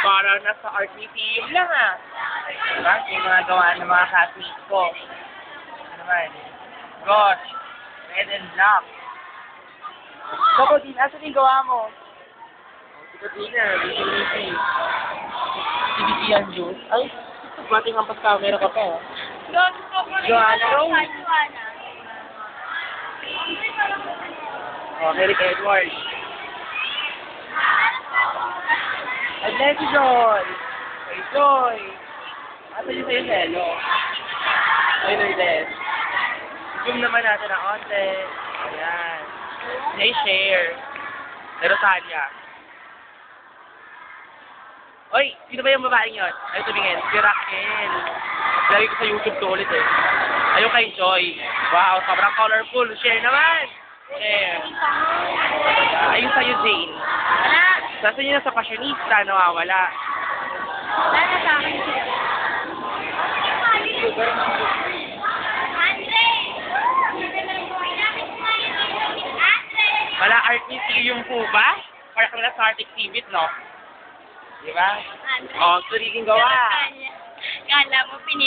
Para nasa art museum lang ah. Diba? Yung mga gawa ng mga classmates ko. Ano naman? Gosh. Red and black. Kako din, asan yung gawa mo? Ito din na, busy. CBT yan, Jules. Ay, mating ang camera ka pa. Joanna Rose. Oh, Eric Edwards. Ay, bless you, Joy. Ay, Joy. Asan yung sa'yo, Hello? Ay, Lourdes. Zoom naman natin ang onte. Ayan. Na-share. Pero Tanya. Oy, sino ba yung babaeng yun? Ay, tumingin. Si Raquel. Lagi ko sa YouTube to ulit eh. Ayun kay Joy. Wow, sobrang colorful. Share naman. Share. Ayun sa'yo, Jane. Saan yun na sa fashionista, nawawala. Wala na sa akin. Wala art museum po ba? Para kami na sa art exhibit, no? Diba? Oh, tuliging gawa. Kala mo,